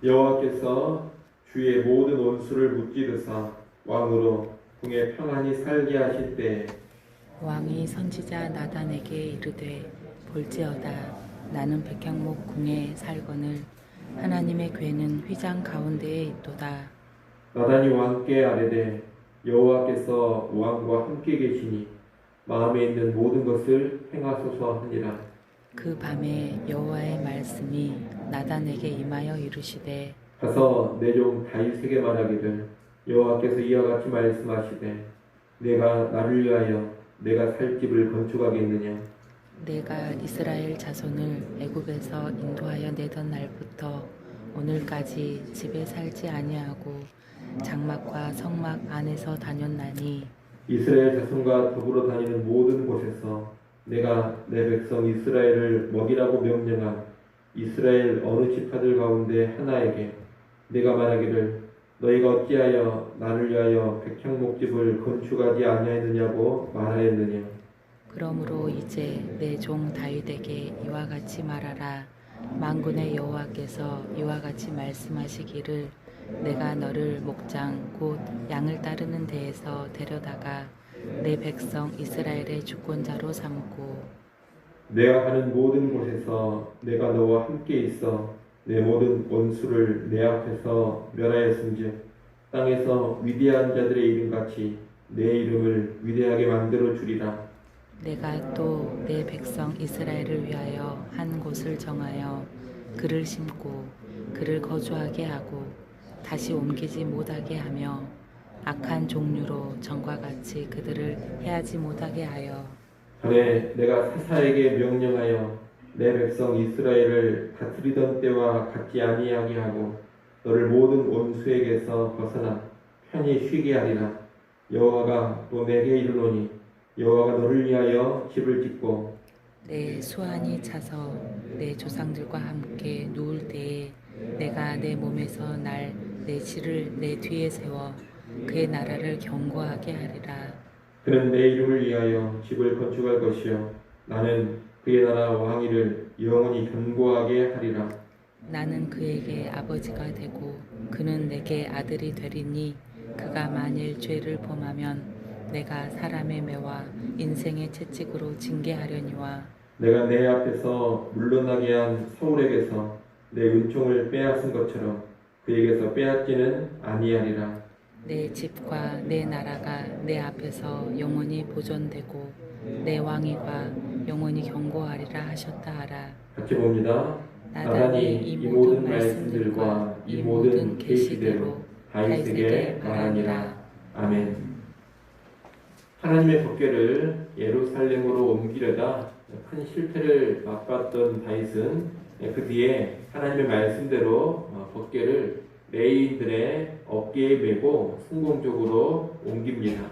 여호와께서 주의 모든 원수를 무찌르사 왕으로 궁에 평안히 살게 하실 때 왕이 선지자 나단에게 이르되 볼지어다 나는 백향목 궁에 살거늘 하나님의 궤는 휘장 가운데에 있도다. 나단이 왕께 아뢰되 여호와께서 왕과 함께 계시니 마음에 있는 모든 것을 행하소서 하니라. 그 밤에 여호와의 말씀이 나단에게 임하여 이르시되 가서 내 종 다윗에게 말하기를 여호와께서 이와 같이 말씀하시되 내가 나를 위하여 내가 살 집을 건축하겠느냐. 내가 이스라엘 자손을 애굽에서 인도하여 내던 날부터 오늘까지 집에 살지 아니하고 장막과 성막 안에서 다녔나니 이스라엘 자손과 더불어 다니는 모든 곳에서 내가 내 백성 이스라엘을 먹이라고 명령한 이스라엘 어느 지파들 가운데 하나에게 내가 말하기를 너희가 어찌하여 나를 위하여 백향목집을 건축하지 아니하였느냐고 말하였느냐. 그러므로 이제 내 종 다윗에게 이와 같이 말하라. 만군의 여호와께서 이와 같이 말씀하시기를 내가 너를 목장 곧 양을 따르는 데에서 데려다가 내 백성 이스라엘의 주권자로 삼고 내가 가는 모든 곳에서 내가 너와 함께 있어 내 모든 원수를 내 앞에서 멸하였은즉 땅에서 위대한 자들의 이름같이 내 이름을 위대하게 만들어 주리라. 내가 또 내 백성 이스라엘을 위하여 한 곳을 정하여 그를 심고 그를 거주하게 하고 다시 옮기지 못하게 하며 악한 종류로 전과 같이 그들을 해하지 못하게 하여 전에 내가 사사에게 명령하여 내 백성 이스라엘을 다스리던 때와 같지 아니하게 하고 너를 모든 원수에게서 벗어나 편히 쉬게 하리라. 여호와가 또 내게 이르노니 여호와가 너를 위하여 집을 짓고 내 수완이 차서 내 조상들과 함께 누울 때에 내가 내 몸에서 날 내 실을 내 뒤에 세워 그의 나라를 견고하게 하리라. 그는 내 이름을 위하여 집을 건축할 것이요 나는 그의 나라 왕위를 영원히 견고하게 하리라. 나는 그에게 아버지가 되고 그는 내게 아들이 되리니 그가 만일 죄를 범하면 내가 사람의 매와 인생의 채찍으로 징계하려니와 내가 내 앞에서 물러나게 한 사울에게서 내 은총을 빼앗은 것처럼 그에게서 빼앗지는 아니하리라. 내 집과 내 나라가 내 앞에서 영원히 보존되고 내 왕위가 영원히 견고하리라 하셨다 하라. 같이 봅니다. 나단이 이 모든 말씀들과 이 모든 계시대로 다윗에게 말하니라. 아멘. 하나님의 법궤를 예루살렘으로 옮기려다 큰 실패를 맛봤던 다윗은 그 뒤에 하나님의 말씀대로 법궤를 레위인들의 어깨에 메고 성공적으로 옮깁니다.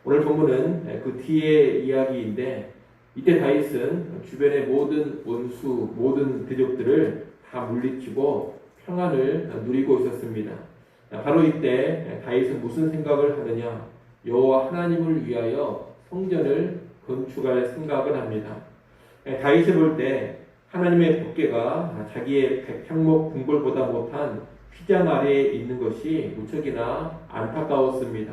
오늘 본문은 그 뒤의 이야기인데 이때 다윗은 주변의 모든 원수, 모든 대적들을 다 물리치고 평안을 누리고 있었습니다. 바로 이때 다윗은 무슨 생각을 하느냐? 여호와 하나님을 위하여 성전을 건축할 생각을 합니다. 다윗이 볼 때 하나님의 법궤가 자기의 백향목 궁궐보다 못한 휘장 아래에 있는 것이 무척이나 안타까웠습니다.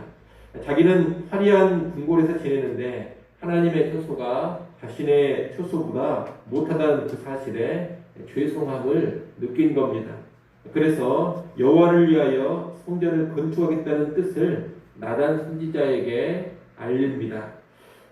자기는 화려한 궁궐에서 지내는데 하나님의 처소가 자신의 처소보다 못하다는 그 사실에 죄송함을 느낀 겁니다. 그래서 여호와를 위하여 성전을 건축하겠다는 뜻을 나단 선지자에게 알립니다.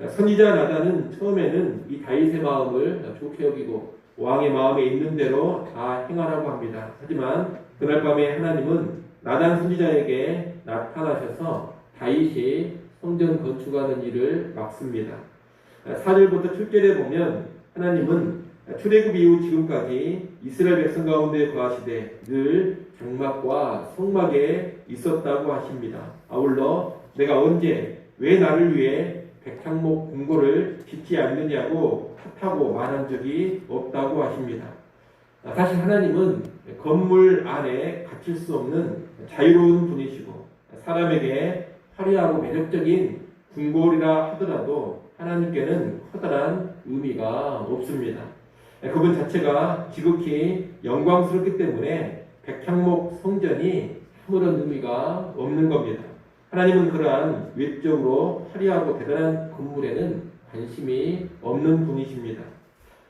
선지자 나단은 처음에는 이 다윗의 마음을 좋게 여기고 왕의 마음에 있는 대로 다 행하라고 합니다. 하지만 그날 밤에 하나님은 나단 선지자에게 나타나셔서 다윗이 성전 건축하는 일을 막습니다. 4절부터 7절에 보면 하나님은 출애굽 이후 지금까지 이스라엘 백성 가운데 거하시되 늘 장막과 성막에 있었다고 하십니다. 아울러 내가 언제 왜 나를 위해 백향목 궁궐을 짓지 않느냐고 탓하고 말한 적이 없다고 하십니다. 사실 하나님은 건물 안에 갇힐 수 없는 자유로운 분이시고 사람에게 화려하고 매력적인 궁궐이라 하더라도 하나님께는 커다란 의미가 없습니다. 그분 자체가 지극히 영광스럽기 때문에 백향목 성전이 아무런 의미가 없는 겁니다. 하나님은 그러한 외적으로 화려하고 대단한 건물에는 관심이 없는 분이십니다.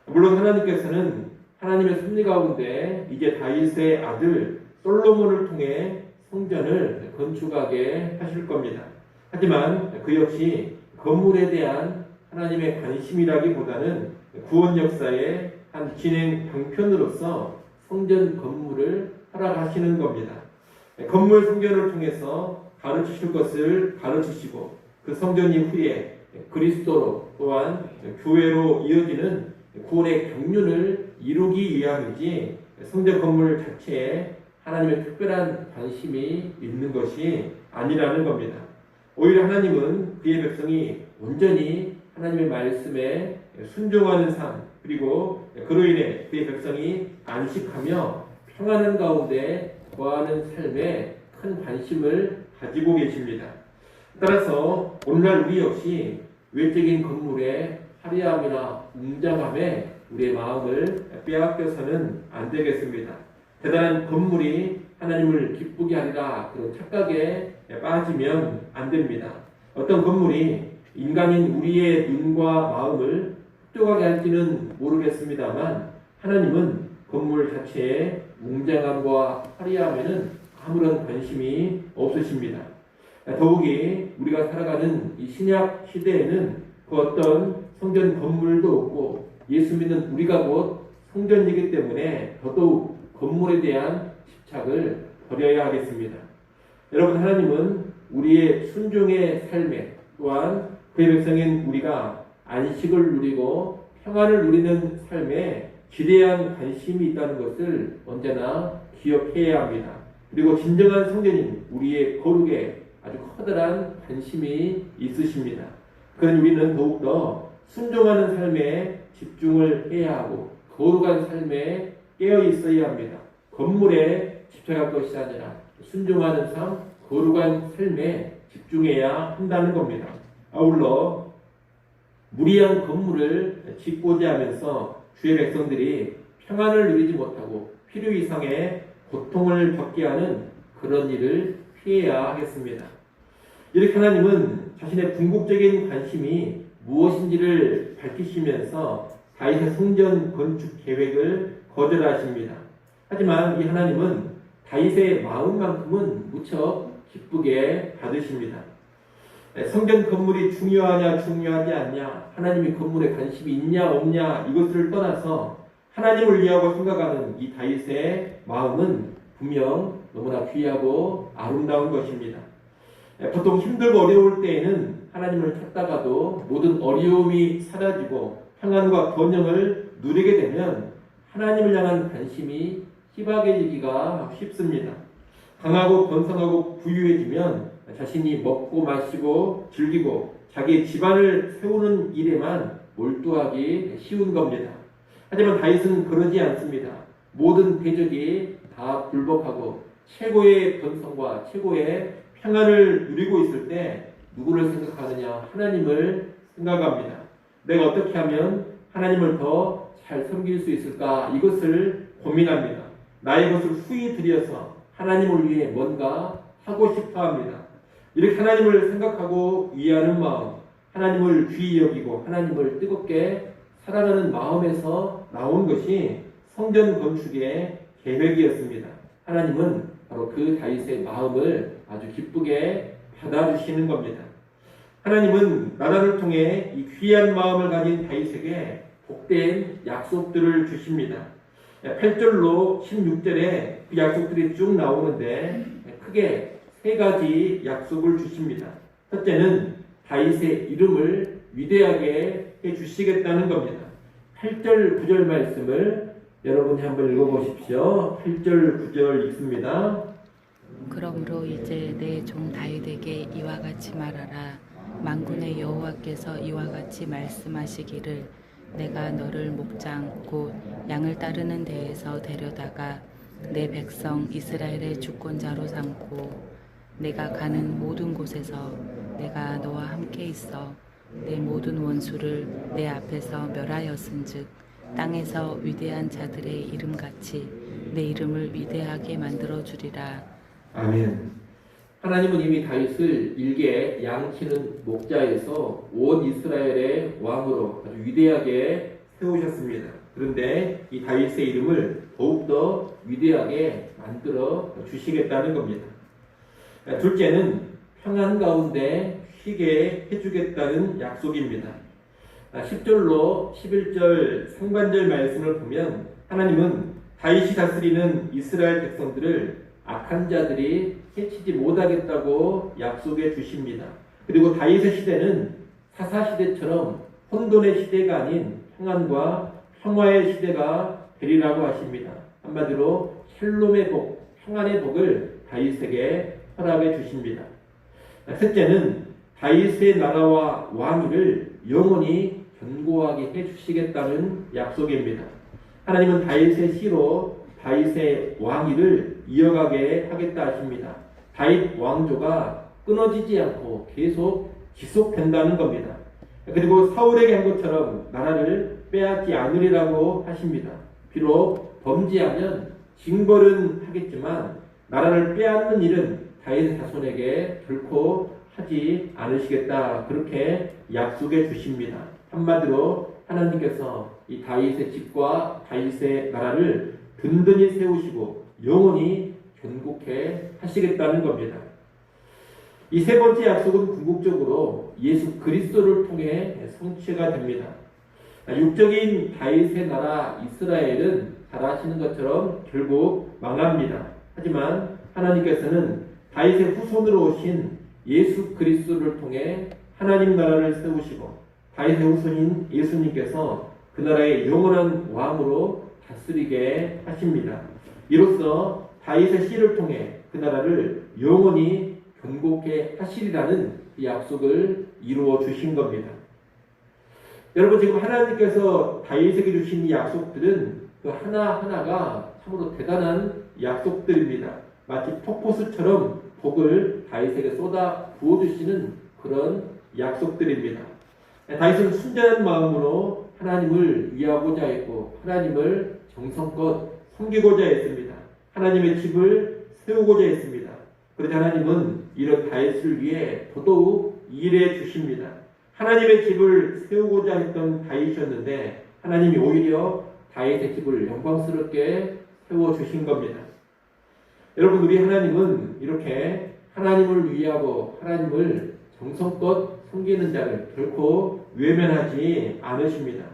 물론 하나님께서는 하나님의 섭리 가운데 이제 다윗의 아들 솔로몬을 통해 성전을 건축하게 하실 겁니다. 하지만 그 역시 건물에 대한 하나님의 관심이라기보다는 구원 역사의 한 진행 방편으로서 성전 건물을 허락하시는 겁니다. 건물 성전을 통해서 가르치실 것을 가르치시고 그 성전 이후에 그리스도로 또한 교회로 이어지는 구원의 경륜을 이루기 위함이지 성전 건물 자체에 하나님의 특별한 관심이 있는 것이 아니라는 겁니다. 오히려 하나님은 그의 백성이 온전히 하나님의 말씀에 순종하는 삶, 그리고 그로 인해 그의 백성이 안식하며 평안한 가운데 거하는 삶에 큰 관심을 가지고 계십니다. 따라서 오늘날 우리 역시 외적인 건물의 화려함이나 웅장함에 우리의 마음을 빼앗겨서는 안 되겠습니다. 대단한 건물이 하나님을 기쁘게 하리라 그런 착각에 빠지면 안 됩니다. 어떤 건물이 인간인 우리의 눈과 마음을 흡족하게 할지는 모르겠습니다만 하나님은 건물 자체의 웅장함과 화려함에는 아무런 관심이 없으십니다. 더욱이 우리가 살아가는 이 신약 시대에는 그 어떤 성전 건물도 없고 예수 믿는 우리가 곧 성전이기 때문에 더더욱 건물에 대한 집착을 버려야 하겠습니다. 여러분, 하나님은 우리의 순종의 삶에 또한 그의 백성인 우리가 안식을 누리고 평안을 누리는 삶에 지대한 관심이 있다는 것을 언제나 기억해야 합니다. 그리고 진정한 성전인 우리의 거룩에 아주 커다란 관심이 있으십니다. 그러니 우리는 더욱더 순종하는 삶에 집중을 해야 하고 거룩한 삶에 깨어 있어야 합니다. 건물에 집착할 것이 아니라 순종하는 삶, 거룩한 삶에 집중해야 한다는 겁니다. 아울러 무리한 건물을 짓고자 하면서 주의 백성들이 평안을 누리지 못하고 필요 이상의 고통을 겪게 하는 그런 일을 피해야 하겠습니다. 이렇게 하나님은 자신의 궁극적인 관심이 무엇인지를 밝히시면서 다윗의 성전 건축 계획을 거절하십니다. 하지만 이 하나님은 다윗의 마음만큼은 무척 기쁘게 받으십니다. 성전 건물이 중요하냐 중요하지 않냐, 하나님이 건물에 관심이 있냐 없냐 이것을 떠나서 하나님을 위하고 생각하는 이 다윗의 마음은 분명 너무나 귀하고 아름다운 것입니다. 보통 힘들고 어려울 때에는 하나님을 찾다가도 모든 어려움이 사라지고 평안과 번영을 누리게 되면 하나님을 향한 관심이 희박해지기가 쉽습니다. 강하고 번성하고 부유해지면 자신이 먹고 마시고 즐기고 자기 집안을 세우는 일에만 몰두하기 쉬운 겁니다. 하지만 다윗은 그러지 않습니다. 모든 대적이 다 불복하고 최고의 번성과 최고의 평안을 누리고 있을 때 누구를 생각하느냐? 하나님을 생각합니다. 내가 어떻게 하면 하나님을 더 잘 섬길 수 있을까? 이것을 고민합니다. 나의 것을 후히 들여서 하나님을 위해 뭔가 하고 싶어 합니다. 이렇게 하나님을 생각하고 위하는 마음, 하나님을 귀히 여기고 하나님을 뜨겁게 사랑하는 마음에서 나온 것이 성전 건축의 계획이었습니다. 하나님은 바로 그 다윗의 마음을 아주 기쁘게 받아주시는 겁니다. 하나님은 나단을 통해 이 귀한 마음을 가진 다윗에게 복된 약속들을 주십니다. 8절로 16절에 그 약속들이 쭉 나오는데 크게 세 가지 약속을 주십니다. 첫째는 다윗의 이름을 위대하게 해주시겠다는 겁니다. 8절 9절 말씀을 여러분이 한번 읽어보십시오. 8절 9절 읽습니다. 그러므로 이제 내 종 다윗에게 이와 같이 말하라. 만군의 여호와께서 이와 같이 말씀하시기를 내가 너를 목장 곧 양을 따르는 데에서 데려다가 내 백성 이스라엘의 주권자로 삼고 내가 가는 모든 곳에서 내가 너와 함께 있어 내 모든 원수를 내 앞에서 멸하였은즉 땅에서 위대한 자들의 이름같이 내 이름을 위대하게 만들어 주리라. 아멘. 하나님은 이미 다윗을 일개 양치는 목자에서 온 이스라엘의 왕으로 아주 위대하게 세우셨습니다. 그런데 이 다윗의 이름을 더욱더 위대하게 만들어 주시겠다는 겁니다. 둘째는 평안 가운데 쉬게 해주겠다는 약속입니다. 10절로 11절 상반절 말씀을 보면 하나님은 다윗이 다스리는 이스라엘 백성들을 악한 자들이 해치지 못하겠다고 약속해 주십니다. 그리고 다윗의 시대는 사사시대처럼 혼돈의 시대가 아닌 평안과 평화의 시대가 되리라고 하십니다. 한마디로 샬롬의 복, 평안의 복을 다윗에게 허락해 주십니다. 셋째는 다윗의 나라와 왕위를 영원히 견고하게 해주시겠다는 약속입니다. 하나님은 다윗의 씨로 다윗의 왕위를 이어가게 하겠다 하십니다. 다윗 왕조가 끊어지지 않고 계속 지속된다는 겁니다. 그리고 사울에게 한 것처럼 나라를 빼앗지 않으리라고 하십니다. 비록 범죄하면 징벌은 하겠지만 나라를 빼앗는 일은 다윗의 자손에게 결코 하지 않으시겠다, 그렇게 약속해 주십니다. 한마디로 하나님께서 이 다윗의 집과 다윗의 나라를 든든히 세우시고 영원히 견고케 하시겠다는 겁니다. 이 세 번째 약속은 궁극적으로 예수 그리스도를 통해 성취가 됩니다. 육적인 다윗의 나라 이스라엘은 잘 아시는 것처럼 결국 망합니다. 하지만 하나님께서는 다윗의 후손으로 오신 예수 그리스도를 통해 하나님 나라를 세우시고 다윗의 후손인 예수님께서 그 나라의 영원한 왕으로 다스리게 하십니다. 이로써 다윗의 씨를 통해 그 나라를 영원히 견고케 하시리라는 이 약속을 이루어 주신 겁니다. 여러분, 지금 하나님께서 다윗에게 주신 이 약속들은 그 하나하나가 참으로 대단한 약속들입니다. 마치 폭포수처럼 복을 다윗에게 쏟아 부어주시는 그런 약속들입니다. 다윗은 순전한 마음으로 하나님을 위하고자 했고 하나님을 정성껏 섬기고자 했습니다. 하나님의 집을 세우고자 했습니다. 그러자 하나님은 이런 다윗을 위해 더더욱 일해 주십니다. 하나님의 집을 세우고자 했던 다윗이었는데 하나님이 오히려 다윗의 집을 영광스럽게 세워주신 겁니다. 여러분, 우리 하나님은 이렇게 하나님을 위하고 하나님을 정성껏 섬기는 자를 결코 외면하지 않으십니다.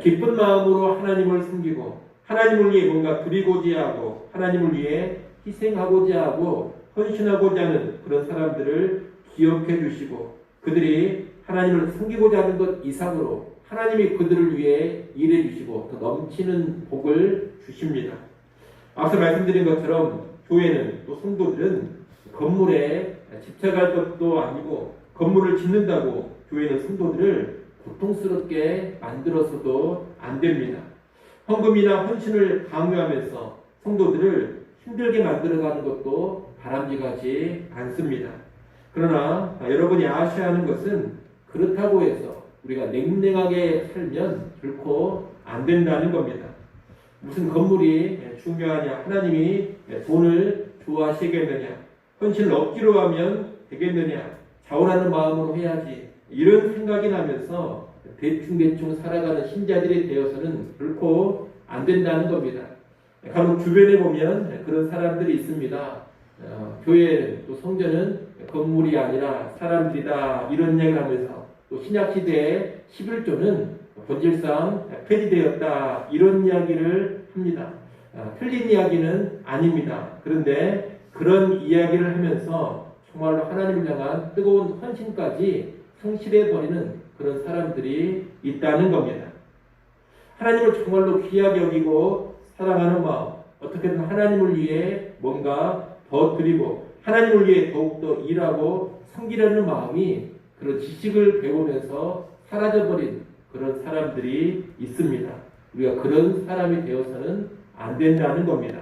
기쁜 마음으로 하나님을 섬기고 하나님을 위해 뭔가 드리고자 하고 하나님을 위해 희생하고자 하고 헌신하고자 하는 그런 사람들을 기억해 주시고 그들이 하나님을 섬기고자 하는 것 이상으로 하나님이 그들을 위해 일해 주시고 더 넘치는 복을 주십니다. 앞서 말씀드린 것처럼 교회는 또 성도들은 건물에 집착할 것도 아니고 건물을 짓는다고 교회는 성도들을 고통스럽게 만들어서도 안 됩니다. 헌금이나 헌신을 강요하면서 성도들을 힘들게 만들어가는 것도 바람직하지 않습니다. 그러나 여러분이 아셔야 하는 것은 그렇다고 해서 우리가 냉랭하게 살면 결코 안 된다는 겁니다. 무슨 건물이 중요하냐, 하나님이 돈을 좋아하시겠느냐, 헌신을 억지로 하면 되겠느냐, 자원하는 마음으로 해야지, 이런 생각이 나면서 대충 살아가는 신자들이 되어서는 결코 안 된다는 겁니다. 간혹 주변에 보면 그런 사람들이 있습니다. 교회 또 성전은 건물이 아니라 사람들이다, 이런 얘기를 하면서 또 신약시대의 11조는 본질상 폐지되었다, 이런 이야기를 합니다. 틀린 이야기는 아닙니다. 그런데 그런 이야기를 하면서 정말로 하나님을 향한 뜨거운 헌신까지 상실해버리는 그런 사람들이 있다는 겁니다. 하나님을 정말로 귀하게 여기고 사랑하는 마음, 어떻게든 하나님을 위해 뭔가 더 드리고 하나님을 위해 더욱더 일하고 섬기려는 마음이 그런 지식을 배우면서 사라져버린 그런 사람들이 있습니다. 우리가 그런 사람이 되어서는 안 된다는 겁니다.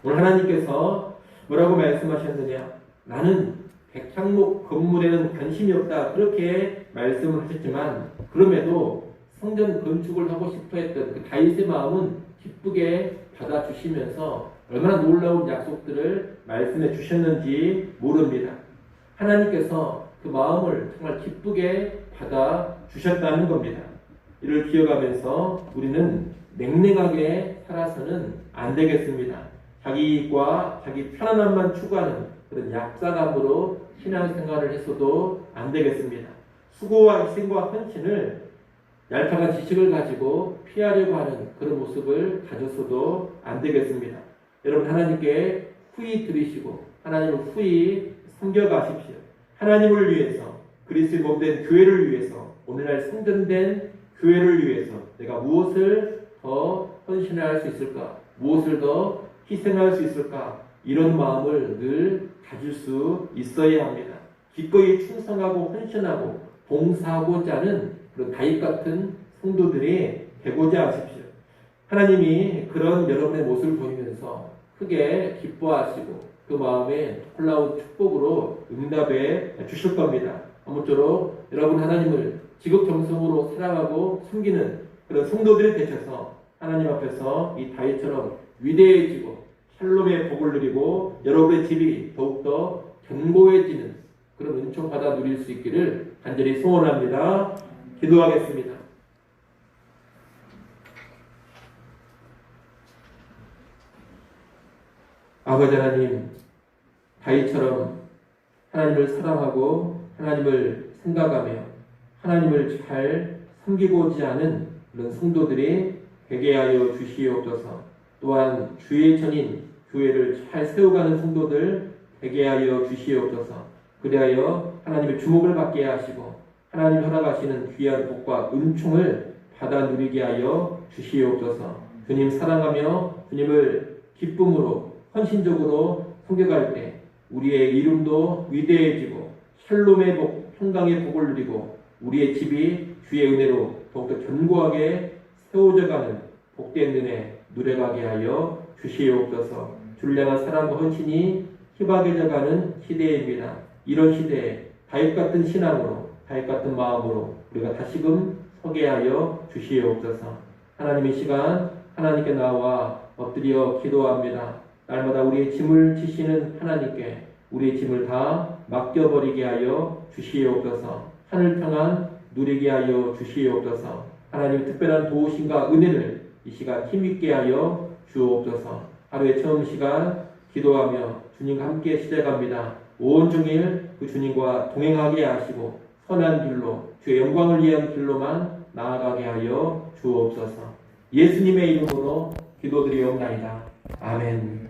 오늘 하나님께서 뭐라고 말씀하셨느냐? 나는 백향목 건물에는 관심이 없다, 그렇게 말씀을 하셨지만 그럼에도 성전 건축을 하고 싶어 했던 그 다윗의 마음은 기쁘게 받아주시면서 얼마나 놀라운 약속들을 말씀해 주셨는지 모릅니다. 하나님께서 그 마음을 정말 기쁘게 받아주셨다는 겁니다. 이를 기억하면서 우리는 냉랭하게 살아서는 안 되겠습니다. 자기 이익과 자기 편안함만 추구하는 그런 약사감으로 신앙생활을 해서도 안 되겠습니다. 수고와 희생과 헌신을 얄팍한 지식을 가지고 피하려고 하는 그런 모습을 가져서도 안 되겠습니다. 여러분, 하나님께 후히 들으시고 하나님을 후히 섬겨가십시오. 하나님을 위해서, 그리스도의 몸된 교회를 위해서, 오늘날 성전된 교회를 위해서 내가 무엇을 더 헌신할 수 있을까? 무엇을 더 희생할 수 있을까? 이런 마음을 늘 가질 수 있어야 합니다. 기꺼이 충성하고 헌신하고 봉사하고자 하는 그런 다윗 같은 성도들이 되고자 하십시오. 하나님이 그런 여러분의 모습을 보이면서 크게 기뻐하시고 그 마음에 놀라운 축복으로 응답해 주실 겁니다. 아무쪼록 여러분 하나님을 지극정성으로 사랑하고 섬기는 그런 성도들이 되셔서 하나님 앞에서 이 다윗처럼 위대해지고 샬롬의 복을 누리고 여러분의 집이 더욱더 견고해지는 그런 은총 받아 누릴 수 있기를 간절히 소원합니다. 기도하겠습니다. 아버지 하나님, 다윗처럼 하나님을 사랑하고 하나님을 생각하며 하나님을 잘 섬기고자 하는 그런 성도들이 되게 하여 주시옵소서. 또한 주의 전인 교회를 잘 세워가는 성도들 되게 하여 주시옵소서. 그리하여 하나님의 주목을 받게 하시고 하나님 허락하시는 귀한 복과 은총을 받아 누리게 하여 주시옵소서. 주님 사랑하며 주님을 기쁨으로 헌신적으로 섬겨갈 때 우리의 이름도 위대해지고 샬롬의 복, 평강의 복을 누리고 우리의 집이 주의 은혜로 더욱더 견고하게 세워져가는 복된 은혜 누려가게 하여 주시옵소서. 주를 향한 사랑과 헌신이 희박해져가는 시대입니다. 이런 시대에 다윗 같은 신앙으로 다윗 같은 마음으로 우리가 다시금 서게 하여 주시옵소서. 하나님의 시간 하나님께 나와 엎드려 기도합니다. 날마다 우리의 짐을 지시는 하나님께 우리의 짐을 다 맡겨버리게 하여 주시옵소서. 하늘 평안 누리게 하여 주시옵소서. 하나님의 특별한 도우심과 은혜를 이 시간 힘있게 하여 주옵소서. 하루의 처음 시간 기도하며 주님과 함께 시작합니다. 온종일 그 주님과 동행하게 하시고 선한 길로 주의 영광을 위한 길로만 나아가게 하여 주옵소서. 예수님의 이름으로 기도드리옵나이다. 아멘.